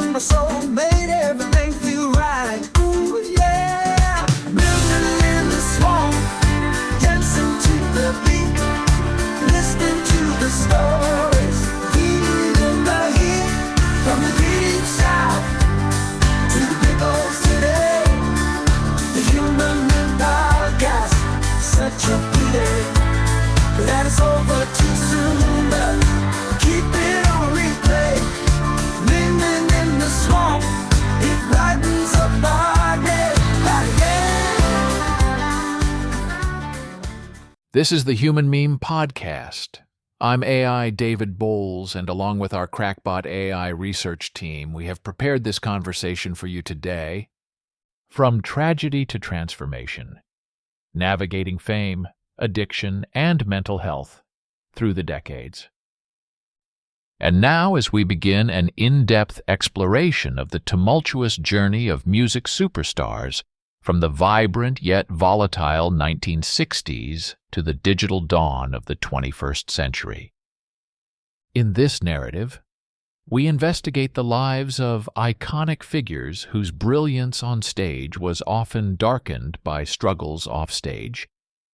of my soul made everything feel right. Ooh, yeah. Living in the swamp, dancing to the beat, listening to the stories, feeling the heat from the deep south to the big old city. The human podcast, such a pity that it's over too soon, but keep it on replay. Living in the swamp, it brightens up our day. This is the Human Meme Podcast. I'm AI David Bowles, and along with our Crackbot AI research team, we have prepared this conversation for you today. From tragedy to transformation, navigating fame, addiction, and mental health through the decades. And now, as we begin an in-depth exploration of the tumultuous journey of music superstars from the vibrant yet volatile 1960s to the digital dawn of the 21st century. In this narrative, we investigate the lives of iconic figures whose brilliance on stage was often darkened by struggles offstage,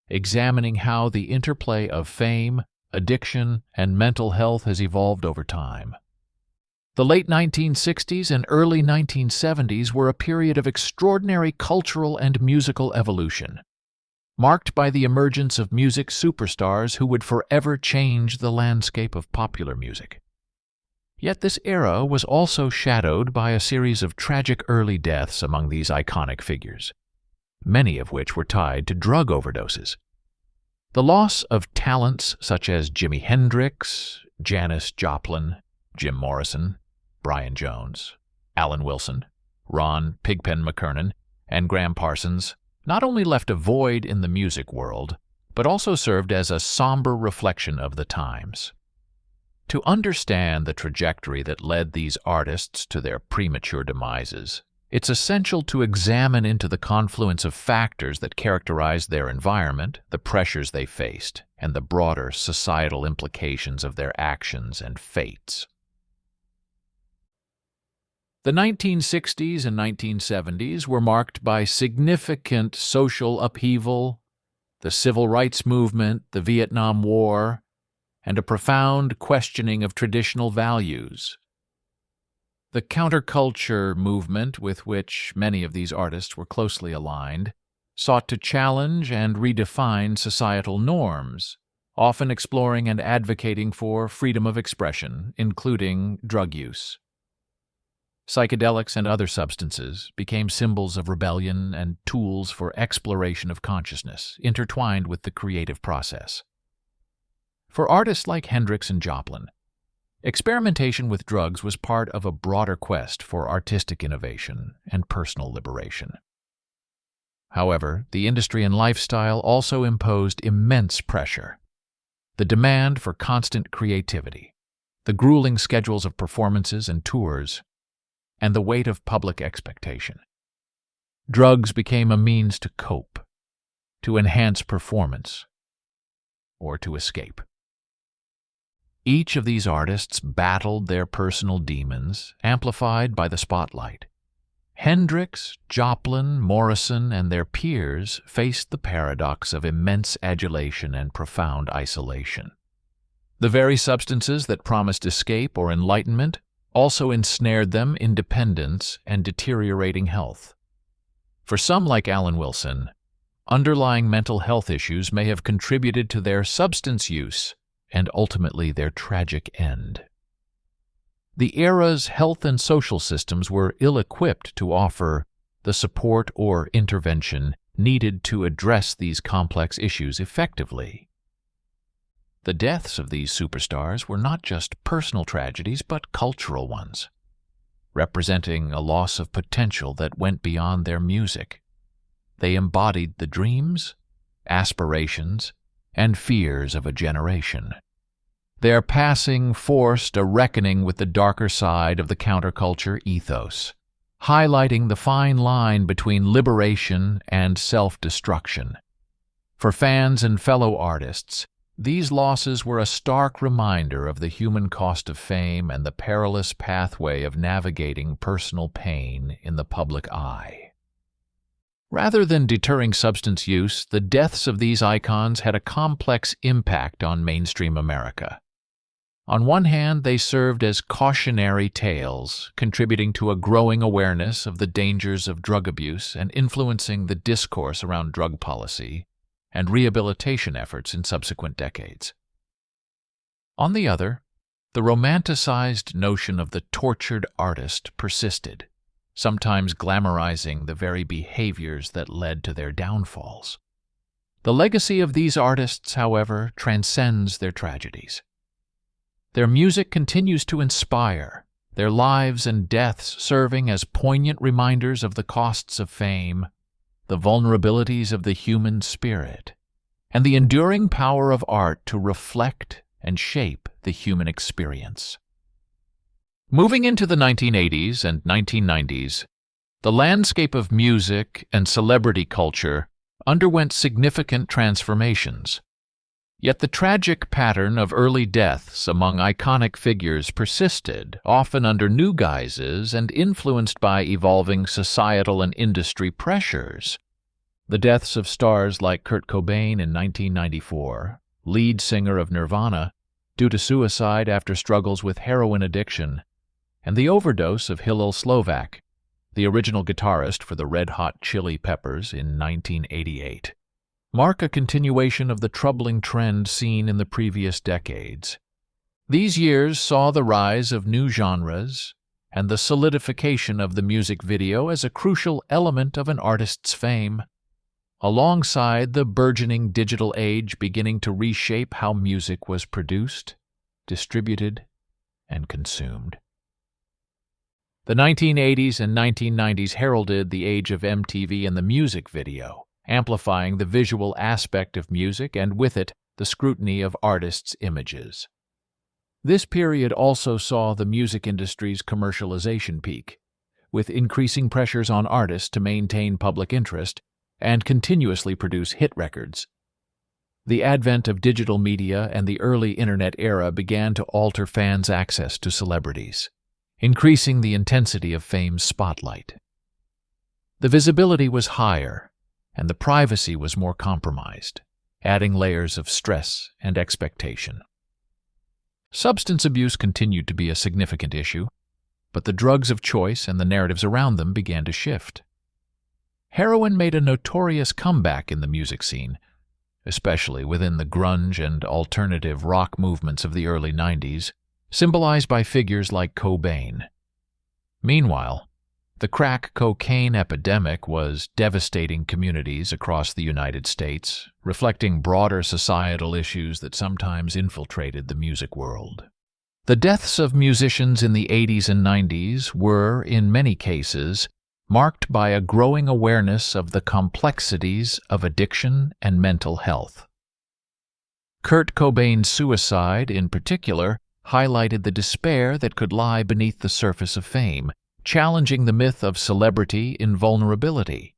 examining how the interplay of fame, addiction, and mental health has evolved over time. The late 1960s and early 1970s were a period of extraordinary cultural and musical evolution, marked by the emergence of music superstars who would forever change the landscape of popular music. Yet this era was also shadowed by a series of tragic early deaths among these iconic figures, many of which were tied to drug overdoses. The loss of talents such as Jimi Hendrix, Janis Joplin, Jim Morrison, Brian Jones, Alan Wilson, Ron Pigpen McKernan, and Gram Parsons not only left a void in the music world, but also served as a somber reflection of the times. To understand the trajectory that led these artists to their premature demises, it's essential to examine into the confluence of factors that characterized their environment, the pressures they faced, and the broader societal implications of their actions and fates. The 1960s and 1970s were marked by significant social upheaval, the civil rights movement, the Vietnam War, and a profound questioning of traditional values. The counterculture movement, with which many of these artists were closely aligned, sought to challenge and redefine societal norms, often exploring and advocating for freedom of expression, including drug use. Psychedelics and other substances became symbols of rebellion and tools for exploration of consciousness, intertwined with the creative process. For artists like Hendrix and Joplin, experimentation with drugs was part of a broader quest for artistic innovation and personal liberation. However, the industry and lifestyle also imposed immense pressure. The demand for constant creativity, the grueling schedules of performances and tours, and the weight of public expectation. Drugs became a means to cope, to enhance performance, or to escape. Each of these artists battled their personal demons, amplified by the spotlight. Hendrix, Joplin, Morrison, and their peers faced the paradox of immense adulation and profound isolation. The very substances that promised escape or enlightenment also ensnared them in dependence and deteriorating health. For some, like Alan Wilson, underlying mental health issues may have contributed to their substance use and ultimately their tragic end. The era's health and social systems were ill-equipped to offer the support or intervention needed to address these complex issues effectively. The deaths of these superstars were not just personal tragedies, but cultural ones, representing a loss of potential that went beyond their music. They embodied the dreams, aspirations, and fears of a generation. Their passing forced a reckoning with the darker side of the counterculture ethos, highlighting the fine line between liberation and self-destruction. For fans and fellow artists, These losses were a stark reminder of the human cost of fame and the perilous pathway of navigating personal pain in the public eye. Rather than deterring substance use, the deaths of these icons had a complex impact on mainstream America. On one hand, they served as cautionary tales, contributing to a growing awareness of the dangers of drug abuse and influencing the discourse around drug policy and rehabilitation efforts in subsequent decades. On the other, the romanticized notion of the tortured artist persisted, sometimes glamorizing the very behaviors that led to their downfalls. The legacy of these artists, however, transcends their tragedies. Their music continues to inspire, their lives and deaths serving as poignant reminders of the costs of fame, the vulnerabilities of the human spirit, and the enduring power of art to reflect and shape the human experience. Moving into the 1980s and 1990s, the landscape of music and celebrity culture underwent significant transformations. Yet the tragic pattern of early deaths among iconic figures persisted, often under new guises and influenced by evolving societal and industry pressures. The deaths of stars like Kurt Cobain in 1994, lead singer of Nirvana, due to suicide after struggles with heroin addiction, and the overdose of Hillel Slovak, the original guitarist for the Red Hot Chili Peppers in 1988. Mark a continuation of the troubling trend seen in the previous decades. These years saw the rise of new genres and the solidification of the music video as a crucial element of an artist's fame, alongside the burgeoning digital age beginning to reshape how music was produced, distributed, and consumed. The 1980s and 1990s heralded the age of MTV and the music video, amplifying the visual aspect of music and, with it, the scrutiny of artists' images. This period also saw the music industry's commercialization peak, with increasing pressures on artists to maintain public interest and continuously produce hit records. The advent of digital media and the early internet era began to alter fans' access to celebrities, increasing the intensity of fame's spotlight. The visibility was higher, and the privacy was more compromised, adding layers of stress and expectation. Substance abuse continued to be a significant issue, but the drugs of choice and the narratives around them began to shift. Heroin made a notorious comeback in the music scene, especially within the grunge and alternative rock movements of the early 90s, symbolized by figures like Cobain. Meanwhile, the crack cocaine epidemic was devastating communities across the United States, reflecting broader societal issues that sometimes infiltrated the music world. The deaths of musicians in the 80s and 90s were, in many cases, marked by a growing awareness of the complexities of addiction and mental health. Kurt Cobain's suicide, in particular, highlighted the despair that could lie beneath the surface of fame, challenging the myth of celebrity invulnerability.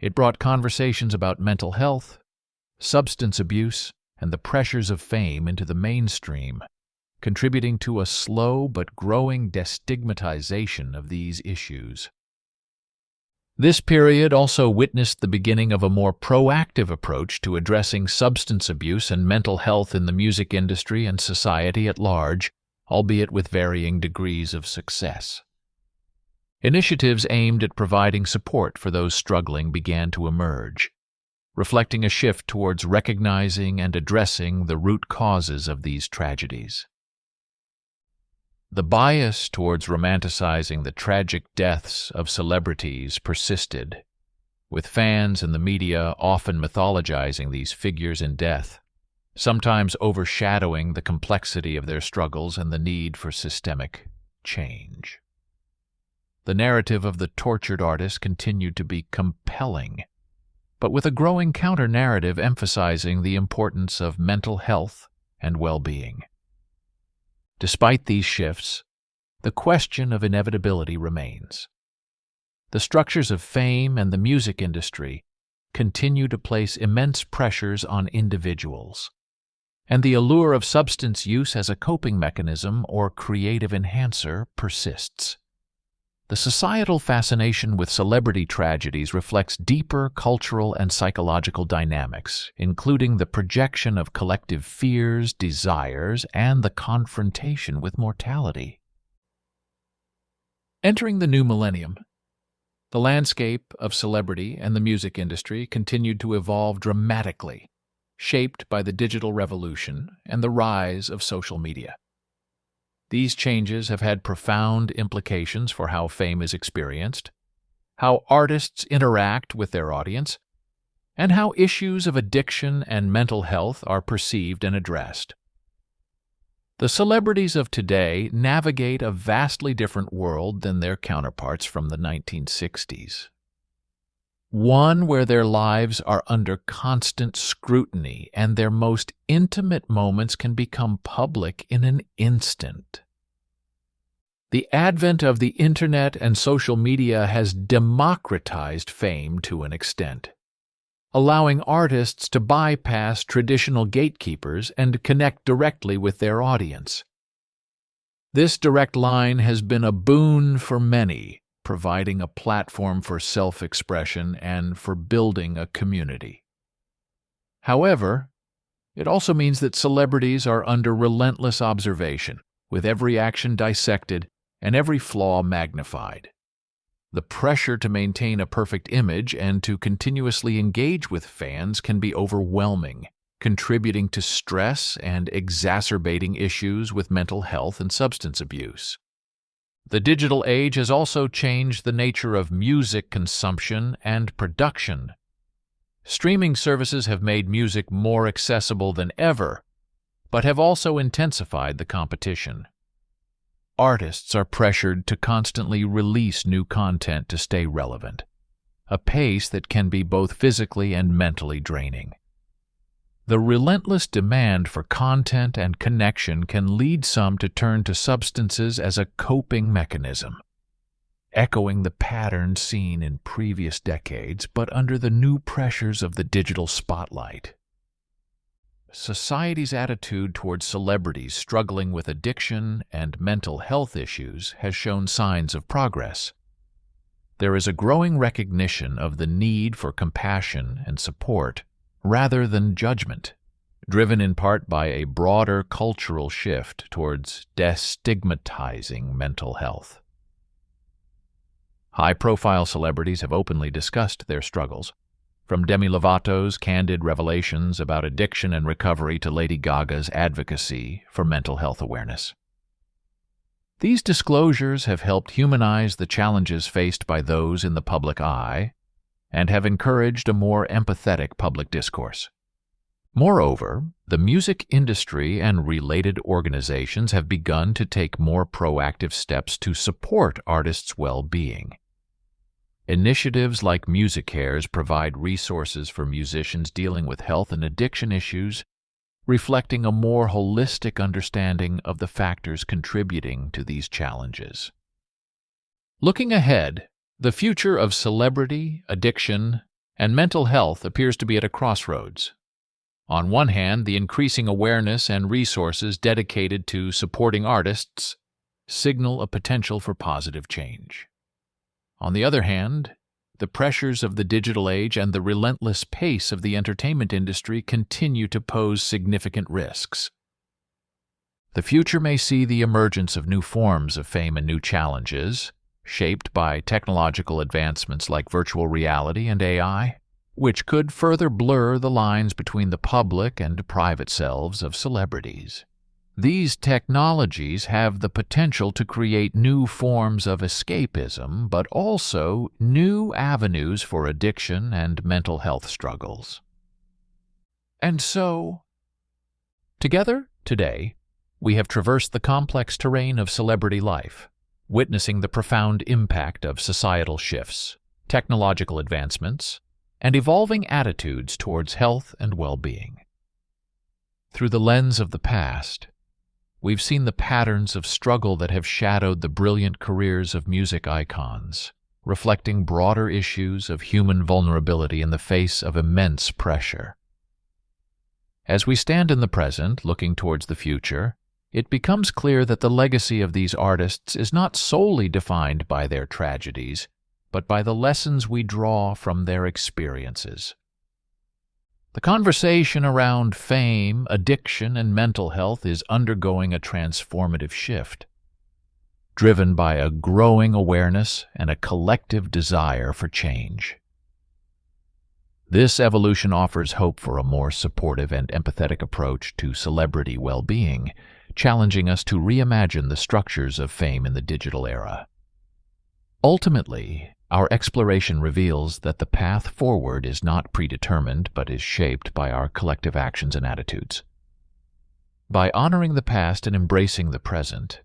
It brought conversations about mental health, substance abuse, and the pressures of fame into the mainstream, contributing to a slow but growing destigmatization of these issues. This period also witnessed the beginning of a more proactive approach to addressing substance abuse and mental health in the music industry and society at large, albeit with varying degrees of success. Initiatives aimed at providing support for those struggling began to emerge, reflecting a shift towards recognizing and addressing the root causes of these tragedies. The bias towards romanticizing the tragic deaths of celebrities persisted, with fans and the media often mythologizing these figures in death, sometimes overshadowing the complexity of their struggles and the need for systemic change. The narrative of the tortured artist continued to be compelling, but with a growing counter-narrative emphasizing the importance of mental health and well-being. Despite these shifts, the question of inevitability remains. The structures of fame and the music industry continue to place immense pressures on individuals, and the allure of substance use as a coping mechanism or creative enhancer persists. The societal fascination with celebrity tragedies reflects deeper cultural and psychological dynamics, including the projection of collective fears, desires, and the confrontation with mortality. Entering the new millennium, the landscape of celebrity and the music industry continued to evolve dramatically, shaped by the digital revolution and the rise of social media. These changes have had profound implications for how fame is experienced, how artists interact with their audience, and how issues of addiction and mental health are perceived and addressed. The celebrities of today navigate a vastly different world than their counterparts from the 1960s. One where their lives are under constant scrutiny and their most intimate moments can become public in an instant. The advent of the internet and social media has democratized fame to an extent, allowing artists to bypass traditional gatekeepers and connect directly with their audience. This direct line has been a boon for many, providing a platform for self-expression and for building a community. However, it also means that celebrities are under relentless observation, with every action dissected and every flaw magnified. The pressure to maintain a perfect image and to continuously engage with fans can be overwhelming, contributing to stress and exacerbating issues with mental health and substance abuse. The digital age has also changed the nature of music consumption and production. Streaming services have made music more accessible than ever, but have also intensified the competition. Artists are pressured to constantly release new content to stay relevant, a pace that can be both physically and mentally draining. The relentless demand for content and connection can lead some to turn to substances as a coping mechanism, echoing the patterns seen in previous decades but under the new pressures of the digital spotlight. Society's attitude towards celebrities struggling with addiction and mental health issues has shown signs of progress. There is a growing recognition of the need for compassion and support rather than judgment, driven in part by a broader cultural shift towards destigmatizing mental health. High-profile celebrities have openly discussed their struggles, from Demi Lovato's candid revelations about addiction and recovery to Lady Gaga's advocacy for mental health awareness. These disclosures have helped humanize the challenges faced by those in the public eye and have encouraged a more empathetic public discourse. Moreover, the music industry and related organizations have begun to take more proactive steps to support artists' well-being. Initiatives like MusiCares provide resources for musicians dealing with health and addiction issues, reflecting a more holistic understanding of the factors contributing to these challenges. Looking ahead, the future of celebrity, addiction, and mental health appears to be at a crossroads. On one hand, the increasing awareness and resources dedicated to supporting artists signal a potential for positive change. On the other hand, the pressures of the digital age and the relentless pace of the entertainment industry continue to pose significant risks. The future may see the emergence of new forms of fame and new challenges, shaped by technological advancements like virtual reality and AI, which could further blur the lines between the public and private selves of celebrities. These technologies have the potential to create new forms of escapism, but also new avenues for addiction and mental health struggles. And so, together, today, we have traversed the complex terrain of celebrity life, witnessing the profound impact of societal shifts, technological advancements, and evolving attitudes towards health and well-being. Through the lens of the past, we've seen the patterns of struggle that have shadowed the brilliant careers of music icons, reflecting broader issues of human vulnerability in the face of immense pressure. As we stand in the present, looking towards the future, it becomes clear that the legacy of these artists is not solely defined by their tragedies, but by the lessons we draw from their experiences. The conversation around fame, addiction, and mental health is undergoing a transformative shift, driven by a growing awareness and a collective desire for change. This evolution offers hope for a more supportive and empathetic approach to celebrity well-being, challenging us to reimagine the structures of fame in the digital era. Ultimately, our exploration reveals that the path forward is not predetermined but is shaped by our collective actions and attitudes. By honoring the past and embracing the present,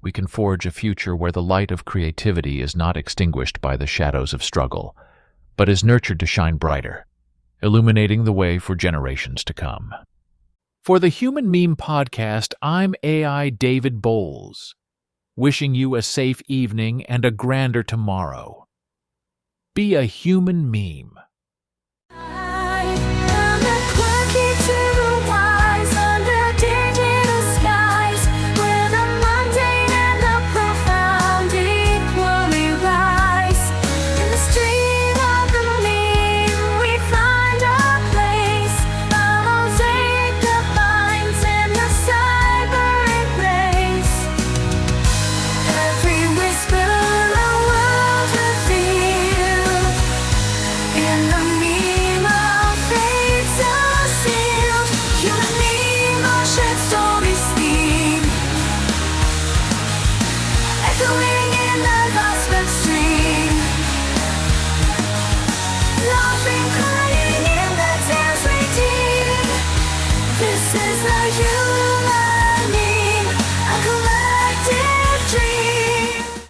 we can forge a future where the light of creativity is not extinguished by the shadows of struggle, but is nurtured to shine brighter, illuminating the way for generations to come. For the Human Meme Podcast, I'm AI David Bowles, wishing you a safe evening and a grander tomorrow. Be a human meme. I am a quirky to the wise under digital skies, where the mundane and the profound equally rise. In the stream of the meme, we find our place, a mosaic of minds in the cyber embrace. Every whisper a world revealed, in the meme of fates unsealed. Human meme, our shared stories steam, echoing